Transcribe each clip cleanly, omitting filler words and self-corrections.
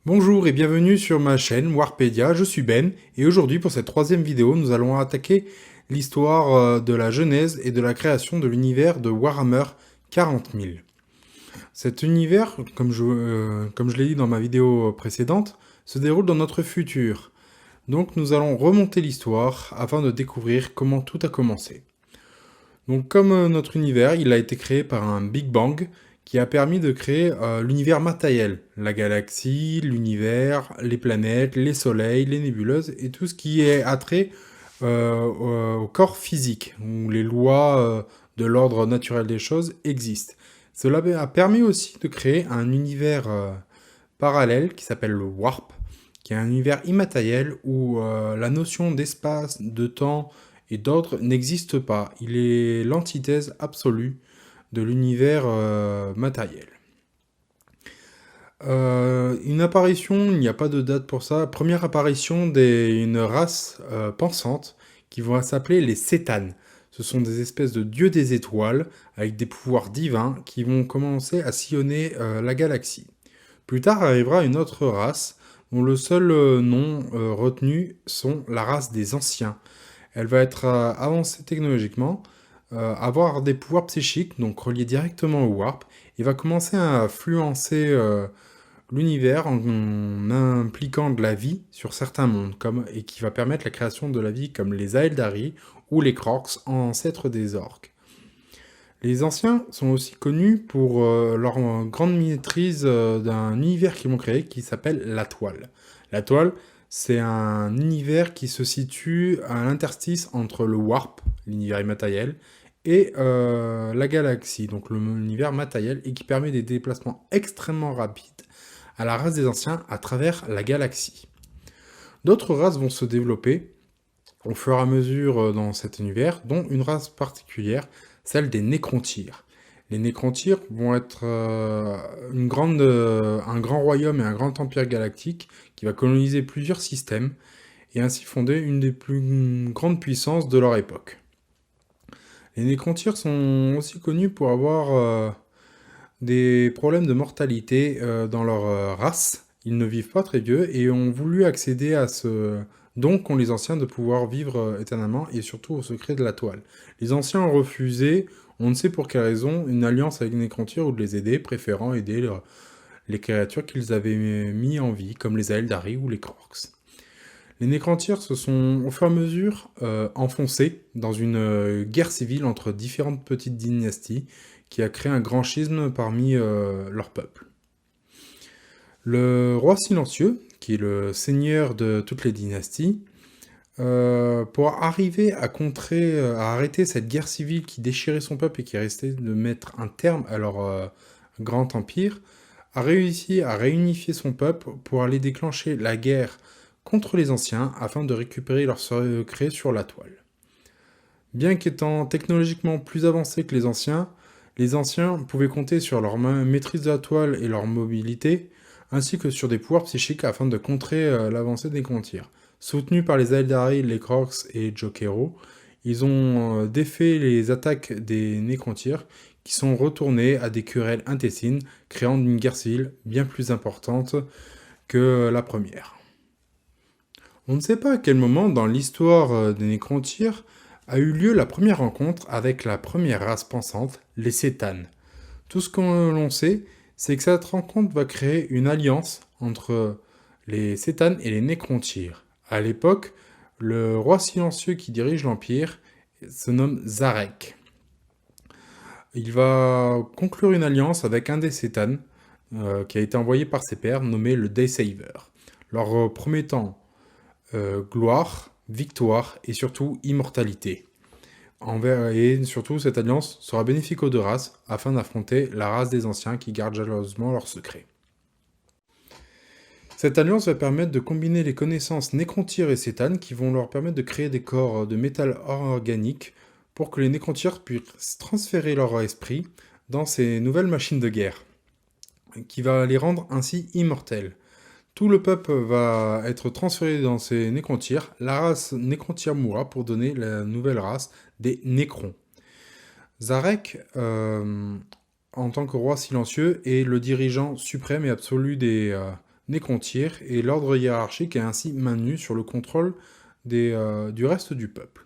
Bonjour et bienvenue sur ma chaîne Warpedia, je suis Ben et aujourd'hui pour cette troisième vidéo nous allons attaquer l'histoire de la genèse et de la création de l'univers de Warhammer 40 000. Cet univers, comme je l'ai dit dans ma vidéo précédente, se déroule dans notre futur. Donc nous allons remonter l'histoire afin de découvrir comment tout a commencé. Donc comme notre univers, il a été créé par un Big Bang qui a permis de créer l'univers matériel, la galaxie, l'univers, les planètes, les soleils, les nébuleuses et tout ce qui est attrait au corps physique, où les lois de l'ordre naturel des choses existent. Cela a permis aussi de créer un univers parallèle qui s'appelle le Warp, qui est un univers immatériel où la notion d'espace, de temps et d'ordre n'existe pas. Il est l'antithèse absolue de l'univers matériel. Une apparition, il n'y a pas de date pour ça, première apparition d'une race pensante qui vont s'appeler les Cétanes. Ce sont des espèces de dieux des étoiles avec des pouvoirs divins qui vont commencer à sillonner la galaxie. Plus tard arrivera une autre race dont le seul nom retenu sont la race des anciens. Elle va être avancée technologiquement, avoir des pouvoirs psychiques, donc reliés directement au Warp, et va commencer à influencer l'univers en impliquant de la vie sur certains mondes, et qui va permettre la création de la vie comme les Aeldari ou les Krox, ancêtres des orques. Les anciens sont aussi connus pour leur grande maîtrise d'un univers qu'ils vont créer qui s'appelle la Toile. La Toile, c'est un univers qui se situe à l'interstice entre le Warp, l'univers immatériel, et la galaxie, donc l'univers matériel, et qui permet des déplacements extrêmement rapides à la race des anciens à travers la galaxie. D'autres races vont se développer au fur et à mesure dans cet univers, dont une race particulière, celle des Nécrontyres. Les Nécrontyres vont être un grand royaume et un grand empire galactique qui va coloniser plusieurs systèmes et ainsi fonder une des plus grandes puissances de leur époque. Les Nécrontyres sont aussi connus pour avoir des problèmes de mortalité dans leur race. Ils ne vivent pas très vieux et ont voulu accéder à ce don qu'ont les anciens de pouvoir vivre éternellement et surtout au secret de la toile. Les anciens ont refusé, on ne sait pour quelle raison, une alliance avec les Nécrontyres ou de les aider, préférant aider les créatures qu'ils avaient mis en vie, comme les Aeldari ou les Krox. Les Nécrontyres se sont au fur et à mesure enfoncés dans une guerre civile entre différentes petites dynasties qui a créé un grand schisme parmi leur peuple. Le roi silencieux, qui est le seigneur de toutes les dynasties, pour arriver à à arrêter cette guerre civile qui déchirait son peuple et qui restait de mettre un terme à leur grand empire, a réussi à réunifier son peuple pour aller déclencher la guerre contre les anciens afin de récupérer leurs secrets sur la toile. Bien qu'étant technologiquement plus avancés que les anciens pouvaient compter sur leur maîtrise de la toile et leur mobilité, ainsi que sur des pouvoirs psychiques afin de contrer l'avancée des Nécrontyres. Soutenus par les Aeldari, les Krox et Jokero, ils ont défait les attaques des Nécrontyres qui sont retournés à des querelles intestines, créant une guerre civile bien plus importante que la première. On ne sait pas à quel moment dans l'histoire des Nécrontyres a eu lieu la première rencontre avec la première race pensante, les Cétanes. Tout ce que l'on sait, c'est que cette rencontre va créer une alliance entre les Cétanes et les Nécrontyres. À l'époque, le roi silencieux qui dirige l'Empire se nomme Zarek. Il va conclure une alliance avec un des Cétanes, qui a été envoyé par ses pairs, nommé le Daysaver, leur promettant gloire, victoire et surtout immortalité. Et surtout, cette alliance sera bénéfique aux deux races afin d'affronter la race des anciens qui garde jalousement leurs secrets. Cette alliance va permettre de combiner les connaissances Nécrontyres et Cétanes qui vont leur permettre de créer des corps de métal organique pour que les Nécrontyres puissent transférer leur esprit dans ces nouvelles machines de guerre, qui va les rendre ainsi immortels. Tout le peuple va être transféré dans ces Nécrontyres. La race Nécrontyre mourra pour donner la nouvelle race des Nécrons. Zarek, en tant que roi silencieux, est le dirigeant suprême et absolu des Nécrontyr, et l'ordre hiérarchique est ainsi maintenu sur le contrôle du reste du peuple.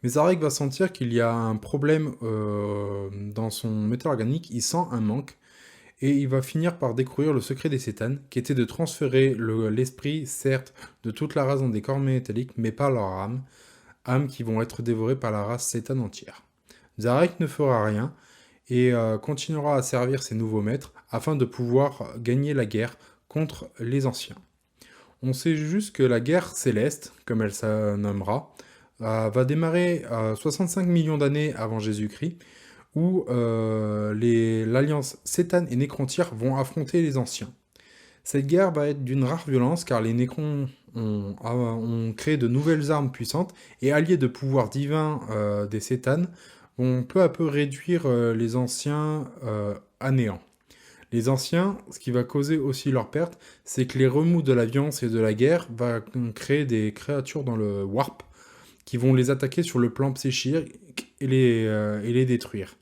Mais Zarek va sentir qu'il y a un problème dans son métal organique, il sent un manque, et il va finir par découvrir le secret des Cétanes, qui était de transférer l'esprit, certes, de toute la race dans des corps métalliques, mais pas leur âmes qui vont être dévorées par la race Cétane entière. Zarek ne fera rien, et continuera à servir ses nouveaux maîtres, afin de pouvoir gagner la guerre contre les anciens. On sait juste que la guerre céleste, comme elle se nommera, va démarrer 65 millions d'années avant Jésus-Christ, où l'alliance Cétane et Nécrontyr vont affronter les anciens. Cette guerre va être d'une rare violence car les Nécrons ont créé de nouvelles armes puissantes et alliés de pouvoirs divins des Cétanes vont peu à peu réduire les anciens à néant. Les anciens, ce qui va causer aussi leur perte, c'est que les remous de la violence et de la guerre vont créer des créatures dans le Warp qui vont les attaquer sur le plan psychique et les détruire.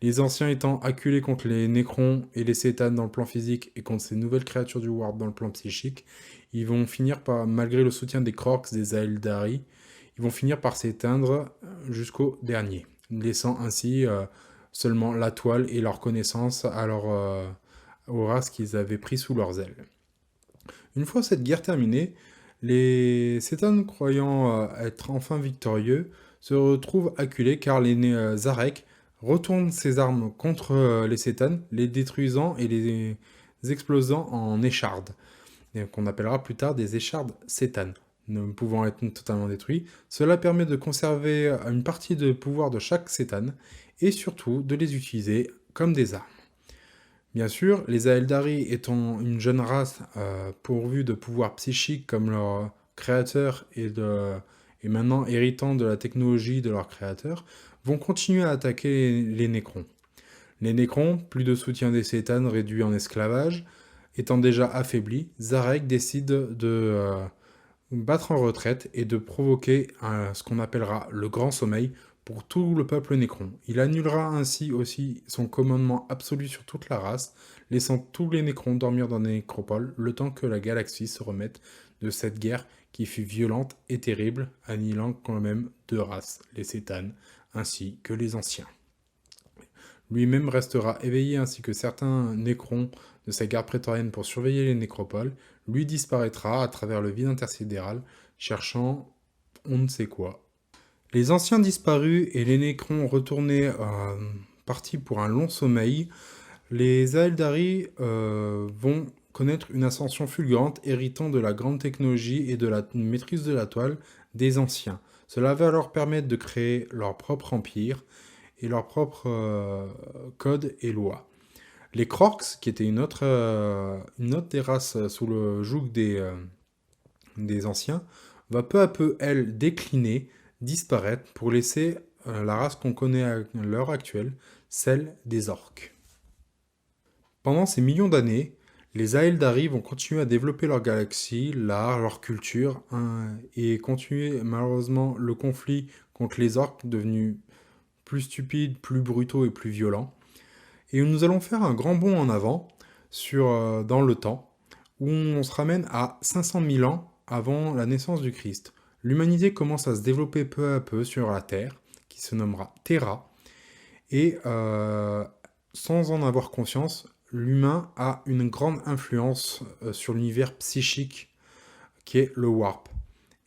Les anciens étant acculés contre les Nécrons et les Cétanes dans le plan physique et contre ces nouvelles créatures du Warp dans le plan psychique, ils vont finir par, malgré le soutien des Krox, des Aeldari, ils vont finir par s'éteindre jusqu'au dernier, laissant ainsi seulement la toile et leur connaissance aux races qu'ils avaient pris sous leurs ailes. Une fois cette guerre terminée, les Cétanes, croyant être enfin victorieux, se retrouvent acculés car les Zarek retournent ses armes contre les Cétanes, les détruisant et les explosant en échardes, qu'on appellera plus tard des échardes Cétanes, ne pouvant être totalement détruits. Cela permet de conserver une partie de pouvoir de chaque Cétane, et surtout de les utiliser comme des armes. Bien sûr, les Aeldari étant une jeune race pourvue de pouvoirs psychiques comme leur créateur et maintenant héritant de la technologie de leur créateur, vont continuer à attaquer les Nécrons. Les Nécrons, plus de soutien des Cétanes réduits en esclavage, étant déjà affaiblis, Zarek décide de battre en retraite et de provoquer ce qu'on appellera le Grand Sommeil pour tout le peuple Nécron. Il annulera ainsi aussi son commandement absolu sur toute la race, laissant tous les Nécrons dormir dans des nécropoles le temps que la galaxie se remette de cette guerre qui fut violente et terrible, annihilant quand même deux races, les Cétanes ainsi que les Anciens. Lui-même restera éveillé ainsi que certains Nécrons de sa garde prétorienne pour surveiller les nécropoles. Lui disparaîtra à travers le vide intersidéral, cherchant on ne sait quoi. Les Anciens disparus et les Nécrons retournés partis pour un long sommeil, les Aeldari vont connaître une ascension fulgurante héritant de la grande technologie et de la maîtrise de la toile des Anciens. Cela va leur permettre de créer leur propre empire et leurs propres codes et lois. Les Krox, qui étaient une autre des races sous le joug des Anciens, va peu à peu, elle, décliner, disparaître, pour laisser la race qu'on connaît à l'heure actuelle, celle des Orques. Pendant ces millions d'années, les Aeldari vont continuer à développer leur galaxie, l'art, leur culture, et continuer malheureusement le conflit contre les Orques devenus plus stupides, plus brutaux et plus violents. Et nous allons faire un grand bond en avant dans le temps, où on se ramène à 500 000 ans avant la naissance du Christ. L'humanité commence à se développer peu à peu sur la Terre, qui se nommera Terra, et sans en avoir conscience, l'humain a une grande influence sur l'univers psychique qui est le Warp.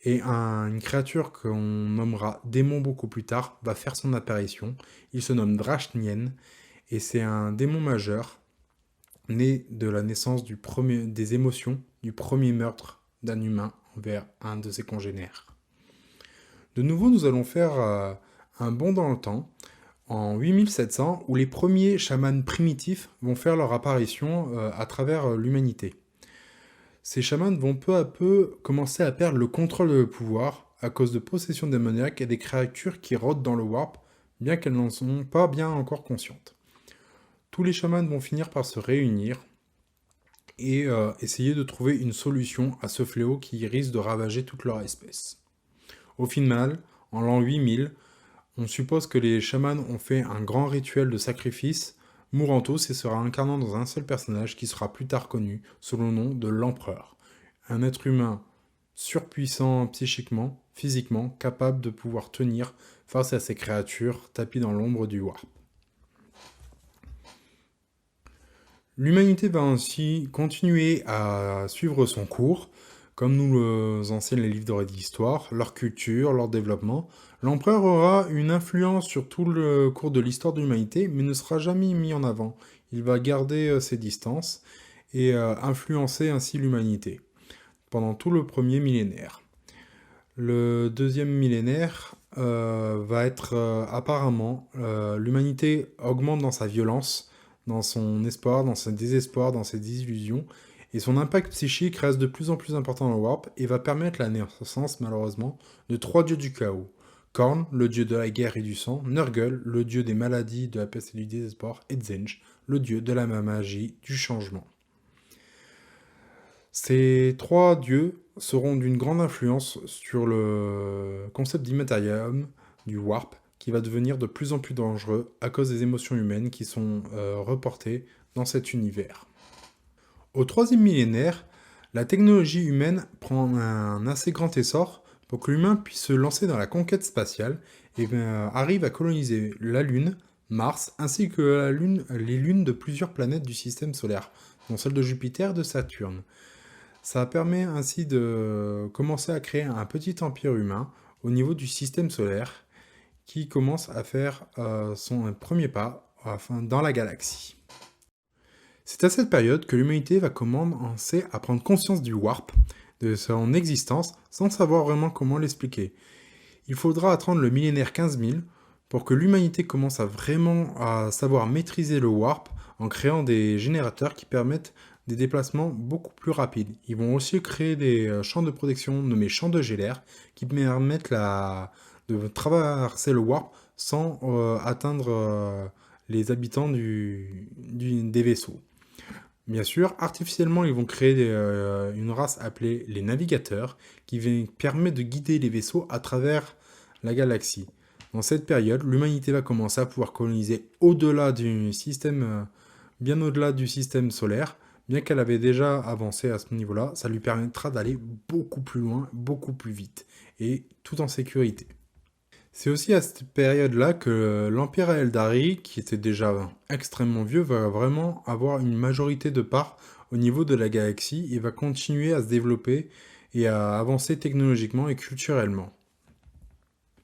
Et une créature qu'on nommera démon beaucoup plus tard va faire son apparition. Il se nomme Drachnien et c'est un démon majeur né de la naissance des émotions du premier meurtre d'un humain envers un de ses congénères. De nouveau, nous allons faire un bond dans le temps, en 8700, où les premiers chamans primitifs vont faire leur apparition à travers l'humanité. Ces chamans vont peu à peu commencer à perdre le contrôle de le pouvoir à cause de possessions démoniaques et des créatures qui rôdent dans le Warp, bien qu'elles n'en sont pas bien encore conscientes. Tous les chamans vont finir par se réunir et essayer de trouver une solution à ce fléau qui risque de ravager toute leur espèce. Au final, en l'an 8000, on suppose que les chamans ont fait un grand rituel de sacrifice mourant tous et sera incarnant dans un seul personnage qui sera plus tard connu sous le nom de l'Empereur. Un être humain surpuissant psychiquement, physiquement, capable de pouvoir tenir face à ces créatures tapies dans l'ombre du Warp. L'humanité va ainsi continuer à suivre son cours, comme nous le enseignent les livres d'histoire, leur culture, leur développement. L'empereur aura une influence sur tout le cours de l'histoire de l'humanité, mais ne sera jamais mis en avant. Il va garder ses distances et influencer ainsi l'humanité pendant tout le premier millénaire. Le deuxième millénaire va être apparemment, l'humanité augmente dans sa violence, dans son espoir, dans son désespoir, dans ses désillusions, et son impact psychique reste de plus en plus important dans le Warp et va permettre la naissance, malheureusement, de 3 dieux du chaos. Korn, le dieu de la guerre et du sang, Nurgle, le dieu des maladies, de la peste et du désespoir, et Tzench, le dieu de la magie, du changement. Ces 3 dieux seront d'une grande influence sur le concept d'immatérium du Warp, qui va devenir de plus en plus dangereux à cause des émotions humaines qui sont reportées dans cet univers. Au 3e millénaire, la technologie humaine prend un assez grand essor pour que l'humain puisse se lancer dans la conquête spatiale et arrive à coloniser la Lune, Mars, ainsi que les lunes de plusieurs planètes du système solaire, dont celle de Jupiter et de Saturne. Ça permet ainsi de commencer à créer un petit empire humain au niveau du système solaire qui commence à faire son premier pas dans la galaxie. C'est à cette période que l'humanité va commencer à prendre conscience du Warp, de son existence, sans savoir vraiment comment l'expliquer. Il faudra attendre le millénaire 15 000 pour que l'humanité commence à savoir maîtriser le Warp en créant des générateurs qui permettent des déplacements beaucoup plus rapides. Ils vont aussi créer des champs de protection nommés champs de Gélaire qui permettent de traverser le Warp sans atteindre les habitants des vaisseaux. Bien sûr, artificiellement, ils vont créer une race appelée les navigateurs qui permet de guider les vaisseaux à travers la galaxie. Dans cette période, l'humanité va commencer à pouvoir coloniser au-delà du système, bien au-delà du système solaire. Bien qu'elle avait déjà avancé à ce niveau-là, ça lui permettra d'aller beaucoup plus loin, beaucoup plus vite, et tout en sécurité. C'est aussi à cette période-là que l'Empire Eldari, qui était déjà extrêmement vieux, va vraiment avoir une majorité de parts au niveau de la galaxie et va continuer à se développer et à avancer technologiquement et culturellement.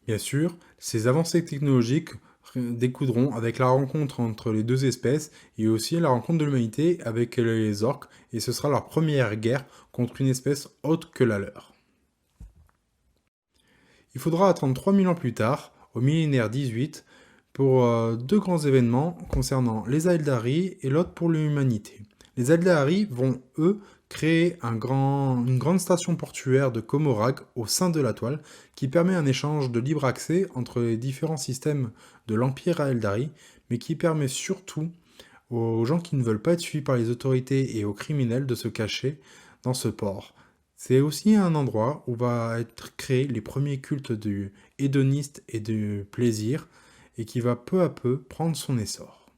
Bien sûr, ces avancées technologiques découdront avec la rencontre entre les deux espèces et aussi la rencontre de l'humanité avec les orques, et ce sera leur première guerre contre une espèce autre que la leur. Il faudra attendre 3000 ans plus tard, au millénaire 18, pour 2 grands événements concernant les Eldari et l'autre pour l'humanité. Les Eldari vont, eux, créer une grande station portuaire de Komorag au sein de la toile qui permet un échange de libre accès entre les différents systèmes de l'Empire Eldari, mais qui permet surtout aux gens qui ne veulent pas être suivis par les autorités et aux criminels de se cacher dans ce port. C'est aussi un endroit où va être créé les premiers cultes du hédoniste et du plaisir, et qui va peu à peu prendre son essor.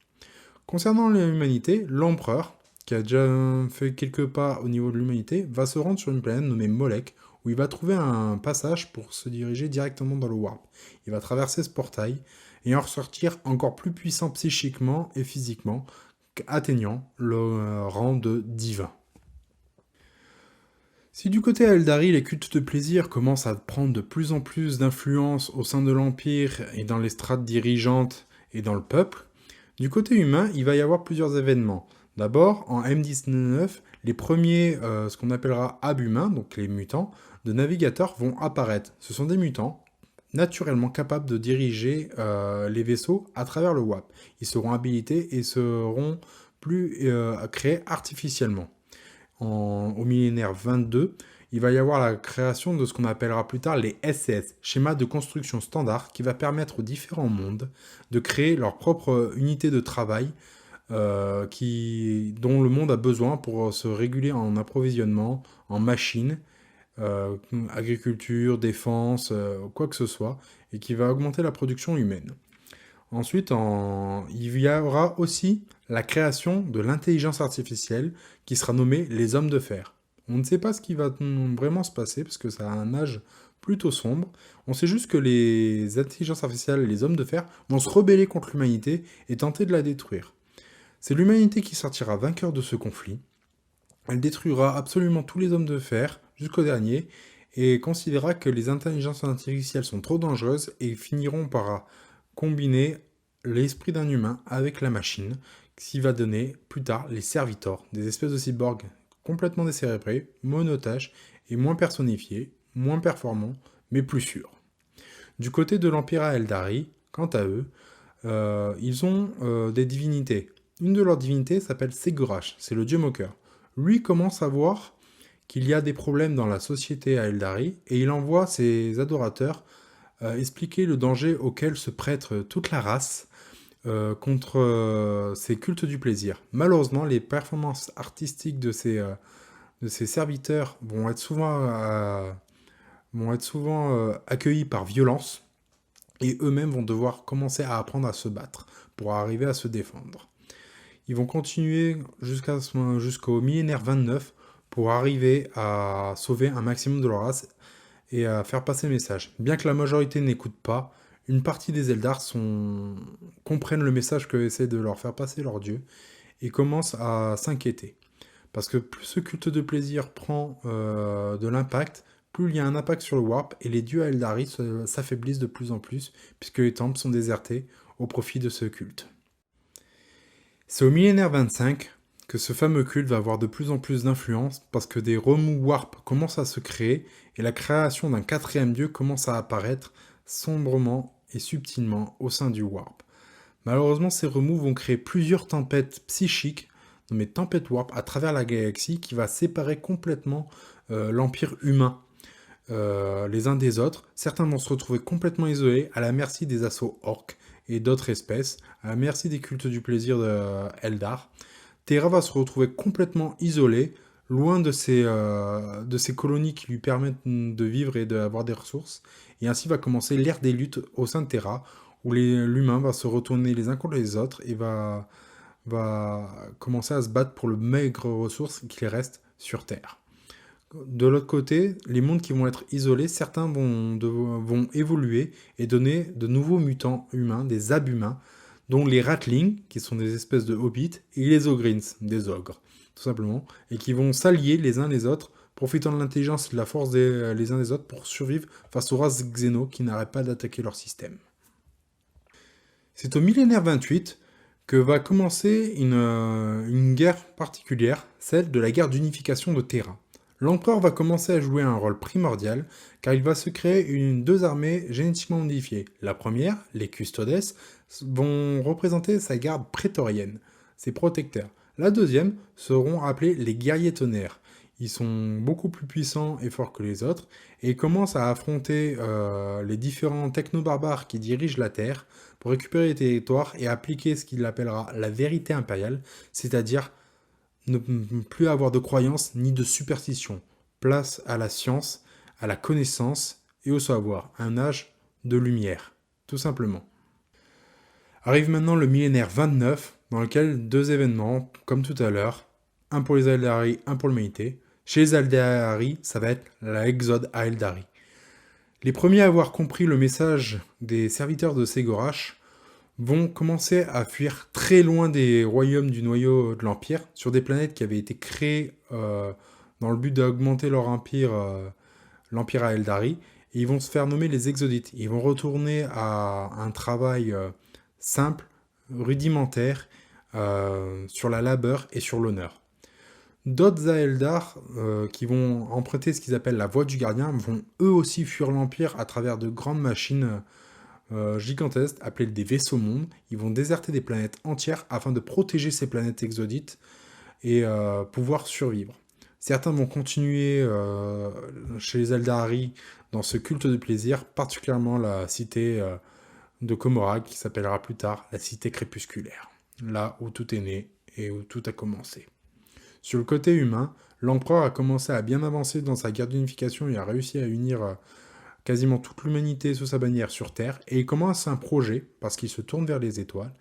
Concernant l'humanité, l'empereur, qui a déjà fait quelques pas au niveau de l'humanité, va se rendre sur une planète nommée Molech, où il va trouver un passage pour se diriger directement dans le Warp. Il va traverser ce portail, et en ressortir encore plus puissant psychiquement et physiquement, atteignant le rang de divin. Si du côté Eldari, les cultes de plaisir commencent à prendre de plus en plus d'influence au sein de l'Empire et dans les strates dirigeantes et dans le peuple, du côté humain, il va y avoir plusieurs événements. D'abord, en M19, les premiers, ce qu'on appellera abhumains, donc les mutants, de navigateurs vont apparaître. Ce sont des mutants naturellement capables de diriger les vaisseaux à travers le WAP. Ils seront habilités et seront plus créés artificiellement. Au millénaire 22, il va y avoir la création de ce qu'on appellera plus tard les SCS, schémas de construction standard, qui va permettre aux différents mondes de créer leur propre unité de travail dont le monde a besoin pour se réguler en approvisionnement, en machines, agriculture, défense, quoi que ce soit, et qui va augmenter la production humaine. Ensuite, il y aura aussi la création de l'intelligence artificielle qui sera nommée les hommes de fer. On ne sait pas ce qui va vraiment se passer parce que ça a un âge plutôt sombre. On sait juste que les intelligences artificielles et les hommes de fer vont se rebeller contre l'humanité et tenter de la détruire. C'est l'humanité qui sortira vainqueur de ce conflit. Elle détruira absolument tous les hommes de fer jusqu'au dernier et considérera que les intelligences artificielles sont trop dangereuses et finiront par combiner l'esprit d'un humain avec la machine, ce qui va donner plus tard les servitors, des espèces de cyborgs complètement décérébrés, monotaches et moins personnifiés, moins performants, mais plus sûrs. Du côté de l'Empire Aeldari, quant à eux, ils ont des divinités. Une de leurs divinités s'appelle Segurash, c'est le dieu moqueur. Lui commence à voir qu'il y a des problèmes dans la société à Eldari et il envoie ses adorateurs expliquer le danger auquel se prête toute la race contre ces cultes du plaisir. Malheureusement, les performances artistiques de ces serviteurs vont être souvent accueillies par violence et eux-mêmes vont devoir commencer à apprendre à se battre pour arriver à se défendre. Ils vont continuer jusqu'au millénaire 29 pour arriver à sauver un maximum de leur race et à faire passer le message. Bien que la majorité n'écoute pas, une partie des Eldar comprennent le message que essaie de leur faire passer leur dieu et commencent à s'inquiéter. Parce que plus ce culte de plaisir prend de l'impact, plus il y a un impact sur le warp et les dieux Eldari s'affaiblissent de plus en plus puisque les temples sont désertés au profit de ce culte. C'est au millénaire 25 que ce fameux culte va avoir de plus en plus d'influence parce que des remous warp commencent à se créer et la création d'un quatrième dieu commence à apparaître sombrement et subtilement au sein du warp. Malheureusement, ces remous vont créer plusieurs tempêtes psychiques, nommées tempêtes warp, à travers la galaxie qui va séparer complètement l'empire humain les uns des autres. Certains vont se retrouver complètement isolés à la merci des assauts orques et d'autres espèces, à la merci des cultes du plaisir de Eldar. Terra va se retrouver complètement isolée, loin de ces colonies qui lui permettent de vivre et d'avoir des ressources. Et ainsi va commencer l'ère des luttes au sein de Terra, où l'humain va se retourner les uns contre les autres et va commencer à se battre pour le maigre ressources qu'il reste sur Terre. De l'autre côté, les mondes qui vont être isolés, certains vont évoluer et donner de nouveaux mutants humains, des abhumains, dont les Ratlings, qui sont des espèces de hobbits, et les Ogrins, des ogres, tout simplement, et qui vont s'allier les uns les autres, profitant de l'intelligence et de la force les uns des autres pour survivre face aux races xéno qui n'arrêtent pas d'attaquer leur système. C'est au millénaire 28 que va commencer une guerre particulière, celle de la guerre d'unification de Terra. L'empereur va commencer à jouer un rôle primordial car il va se créer deux armées génétiquement modifiées. La première, les Custodes, vont représenter sa garde prétorienne, ses protecteurs. La deuxième seront appelés les guerriers tonnerres. Ils sont beaucoup plus puissants et forts que les autres et commencent à affronter les différents techno-barbares qui dirigent la Terre pour récupérer les territoires et appliquer ce qu'il appellera la vérité impériale, c'est-à-dire ne plus avoir de croyances ni de superstitions. Place à la science, à la connaissance et au savoir. Un âge de lumière, tout simplement. Arrive maintenant le millénaire 29, dans lequel deux événements, comme tout à l'heure, un pour les Aeldari, un pour l'humanité. Chez les Aeldari, ça va être la Exode à Aeldari. Les premiers à avoir compris le message des serviteurs de Segurash vont commencer à fuir très loin des royaumes du noyau de l'Empire, sur des planètes qui avaient été créées dans le but d'augmenter leur empire, l'Empire à Aeldari, et ils vont se faire nommer les Exodites. Ils vont retourner à un travail simple, rudimentaire, sur la labeur et sur l'honneur. D'autres Aeldar qui vont emprunter ce qu'ils appellent la voie du gardien vont eux aussi fuir l'Empire à travers de grandes machines gigantesques appelées des vaisseaux mondes. Ils vont déserter des planètes entières afin de protéger ces planètes exodites et pouvoir survivre. Certains vont continuer chez les Eldari dans ce culte de plaisir, particulièrement la cité de Comorak, qui s'appellera plus tard la cité crépusculaire, là où tout est né et où tout a commencé. Sur le côté humain, l'empereur a commencé à bien avancer dans sa guerre d'unification et a réussi à unir quasiment toute l'humanité sous sa bannière sur Terre, et il commence un projet, parce qu'il se tourne vers les étoiles,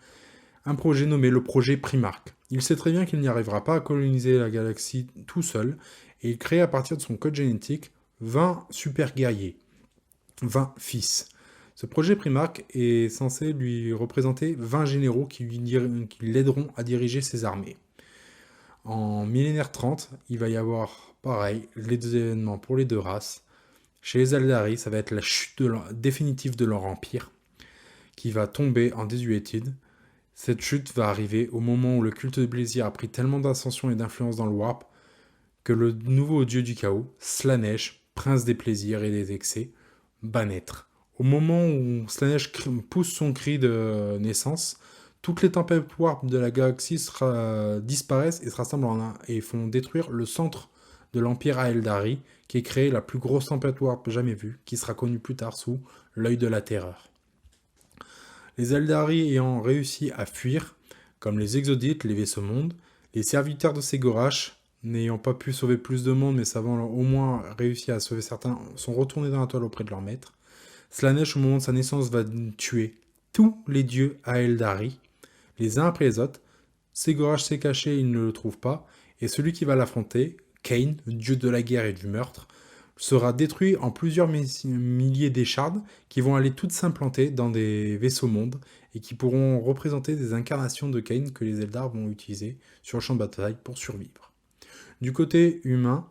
un projet nommé le projet Primarch. Il sait très bien qu'il n'y arrivera pas à coloniser la galaxie tout seul, et il crée à partir de son code génétique 20 super guerriers, 20 fils. Ce projet Primarch est censé lui représenter 20 généraux qui l'aideront à diriger ses armées. En millénaire 30, il va y avoir, pareil, les deux événements pour les deux races. Chez les Eldari, ça va être la chute définitive de leur empire, qui va tomber en désuétude. Cette chute va arriver au moment où le culte de Blizir a pris tellement d'ascension et d'influence dans le Warp, que le nouveau dieu du chaos, Slaanesh, prince des plaisirs et des excès, va naître. Au moment où Slaanesh pousse son cri de naissance, toutes les tempêtes warp de la galaxie disparaissent et se rassemblent en un et font détruire le centre de l'Empire Aeldari, qui est créé la plus grosse tempête warp jamais vue, qui sera connue plus tard sous l'œil de la terreur. Les Eldari ayant réussi à fuir, comme les Exodites, les vaisseaux mondes, les serviteurs de Ségorash, n'ayant pas pu sauver plus de monde, mais savant au moins réussi à sauver certains, sont retournés dans la toile auprès de leur maître. Slaanesh, au moment de sa naissance, va tuer tous les dieux Aeldari, les uns après les autres. Ségorash s'est caché, il ne le trouve pas, et celui qui va l'affronter, Kain, dieu de la guerre et du meurtre, sera détruit en plusieurs milliers d'échardes qui vont aller toutes s'implanter dans des vaisseaux mondes et qui pourront représenter des incarnations de Kain que les Eldar vont utiliser sur le champ de bataille pour survivre. Du côté humain,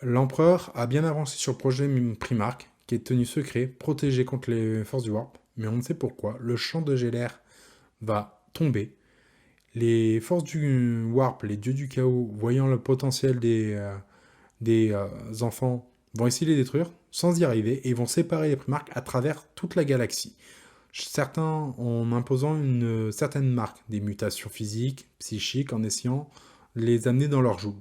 l'empereur a bien avancé sur le projet Primarch, qui est tenu secret, protégé contre les forces du Warp, mais on ne sait pourquoi, le champ de Géler va tomber. Les forces du Warp, les dieux du chaos, voyant le potentiel des enfants, vont essayer de les détruire sans y arriver et vont séparer les Primarques à travers toute la galaxie. Certains en imposant une certaine marque, des mutations physiques, psychiques, en essayant de les amener dans leur joug.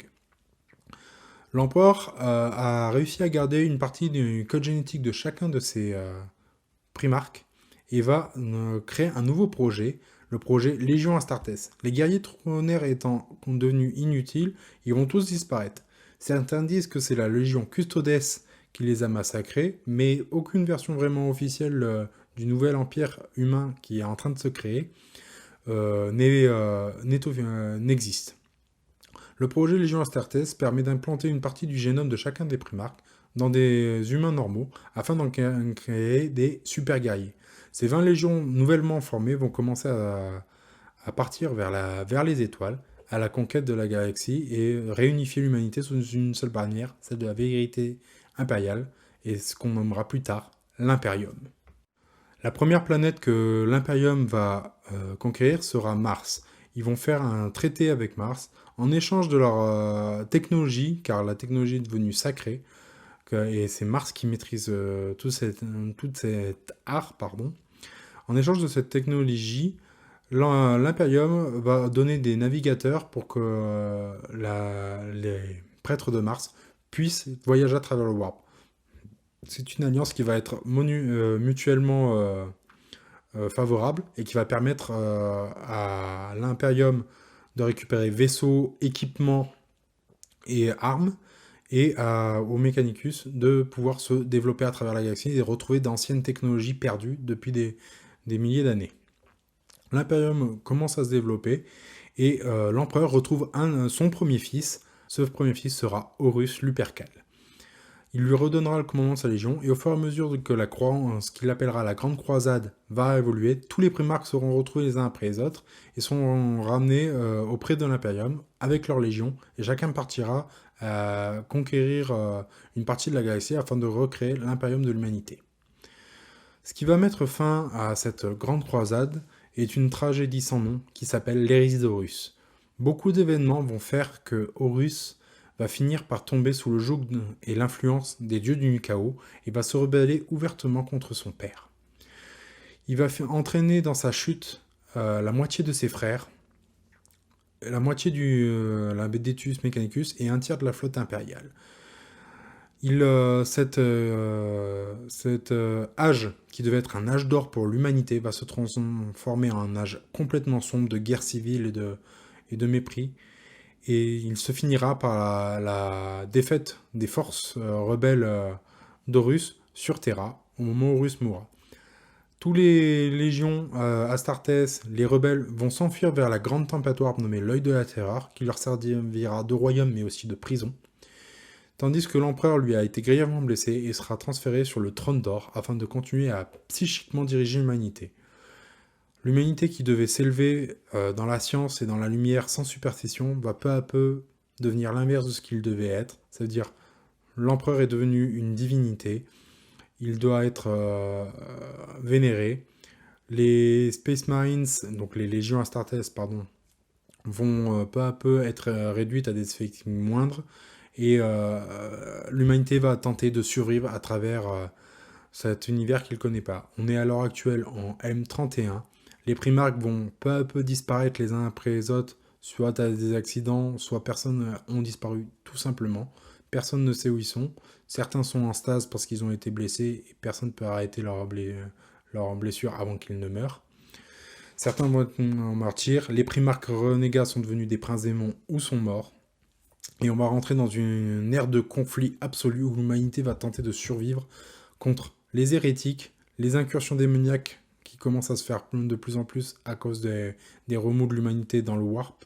L'empereur a réussi à garder une partie du code génétique de chacun de ces Primarques et va créer un nouveau projet, le projet Légion Astartes. Les guerriers trônaires étant devenus inutiles, ils vont tous disparaître. Certains disent que c'est la Légion Custodes qui les a massacrés, mais aucune version vraiment officielle du nouvel empire humain qui est en train de se créer n'existe. Le projet Légion Astartes permet d'implanter une partie du génome de chacun des Primarques dans des humains normaux, afin d'en créer des super guerriers. Ces 20 légions nouvellement formées vont commencer à partir vers les étoiles, à la conquête de la galaxie, et réunifier l'humanité sous une seule bannière, celle de la vérité impériale, et ce qu'on nommera plus tard l'Imperium. La première planète que l'Imperium va conquérir sera Mars. Ils vont faire un traité avec Mars, en échange de leur technologie, car la technologie est devenue sacrée, et c'est Mars qui maîtrise toute cette art, pardon. En échange de cette technologie, l'Imperium va donner des navigateurs pour que les prêtres de Mars puissent voyager à travers le Warp. C'est une alliance qui va être mutuellement favorable et qui va permettre à l'Imperium de récupérer vaisseaux, équipements et armes, et au Mechanicus de pouvoir se développer à travers la galaxie et retrouver d'anciennes technologies perdues depuis des milliers d'années. L'Imperium commence à se développer et l'empereur retrouve son premier fils. Ce premier fils sera Horus Lupercal. Il lui redonnera le commandement de sa légion, et au fur et à mesure que ce qu'il appellera la Grande Croisade va évoluer, tous les Primarques seront retrouvés les uns après les autres et seront ramenés auprès de l'Imperium avec leur légion, et chacun partira conquérir une partie de la galaxie afin de recréer l'Imperium de l'humanité. Ce qui va mettre fin à cette grande croisade est une tragédie sans nom qui s'appelle l'Hérésie d'Horus. Beaucoup d'événements vont faire que Horus va finir par tomber sous le joug et l'influence des dieux du chaos et va se rebeller ouvertement contre son père. Il va entraîner dans sa chute la moitié de ses frères, la moitié la Bedetus Mechanicus et un tiers de la flotte impériale. Cet âge, qui devait être un âge d'or pour l'humanité, va se transformer en un âge complètement sombre de guerre civile et de mépris. Et il se finira par la défaite des forces rebelles d'Horus sur Terra au moment où Horus mourra. Tous les légions Astartes, les rebelles, vont s'enfuir vers la grande tempête warp nommée l'œil de la Terreur, qui leur servira de royaume mais aussi de prison, tandis que l'empereur lui a été grièvement blessé et sera transféré sur le trône d'or afin de continuer à psychiquement diriger l'humanité. L'humanité qui devait s'élever dans la science et dans la lumière sans superstition va peu à peu devenir l'inverse de ce qu'il devait être, c'est-à-dire l'empereur est devenu une divinité, il doit être vénéré. Les Space Marines, donc les légions Astartes, pardon, vont peu à peu être réduites à des effectifs moindres et l'humanité va tenter de survivre à travers cet univers qu'il ne connaît pas. On est à l'heure actuelle en M31. Les Primarques vont peu à peu disparaître les uns après les autres, soit à des accidents, soit personnes ont disparu tout simplement. Personne ne sait où ils sont. Certains sont en stase parce qu'ils ont été blessés et personne ne peut arrêter leur blessure avant qu'ils ne meurent. Certains vont être en martyrs. Les Primarques renégats sont devenus des princes démons ou sont morts. Et on va rentrer dans une ère de conflit absolu où l'humanité va tenter de survivre contre les hérétiques, les incursions démoniaques qui commencent à se faire de plus en plus à cause des remous de l'humanité dans le warp,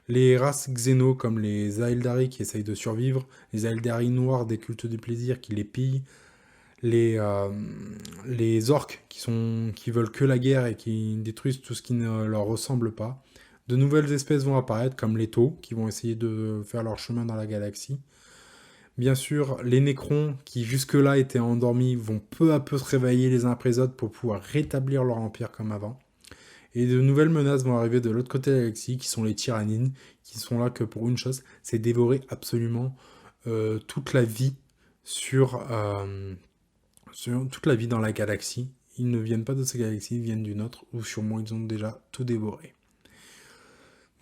les races xéno comme les Aeldari qui essayent de survivre, les Aeldari noirs des cultes du plaisir qui les pillent, les orques qui veulent que la guerre et qui détruisent tout ce qui ne leur ressemble pas. De nouvelles espèces vont apparaître comme les taux qui vont essayer de faire leur chemin dans la galaxie. Bien sûr, les Nécrons, qui jusque-là étaient endormis, vont peu à peu se réveiller les uns après les autres pour pouvoir rétablir leur empire comme avant. Et de nouvelles menaces vont arriver de l'autre côté de la galaxie, qui sont les Tyrannines, qui sont là que pour une chose, c'est dévorer absolument toute la vie sur toute la vie dans la galaxie. Ils ne viennent pas de cette galaxie, ils viennent d'une autre, où sûrement ils ont déjà tout dévoré.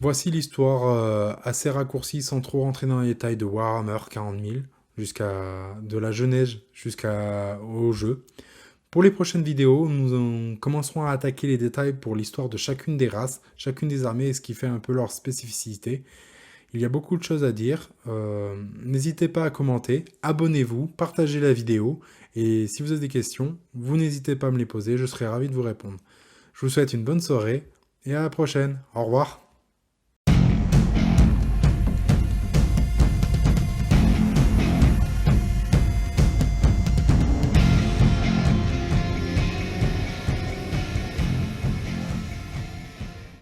Voici l'histoire assez raccourcie sans trop rentrer dans les détails de Warhammer 40 000, de la Genèse jusqu'au jeu. Pour les prochaines vidéos, nous commencerons à attaquer les détails pour l'histoire de chacune des races, chacune des armées et ce qui fait un peu leur spécificité. Il y a beaucoup de choses à dire. N'hésitez pas à commenter, abonnez-vous, partagez la vidéo et si vous avez des questions, vous n'hésitez pas à me les poser, je serai ravi de vous répondre. Je vous souhaite une bonne soirée et à la prochaine. Au revoir.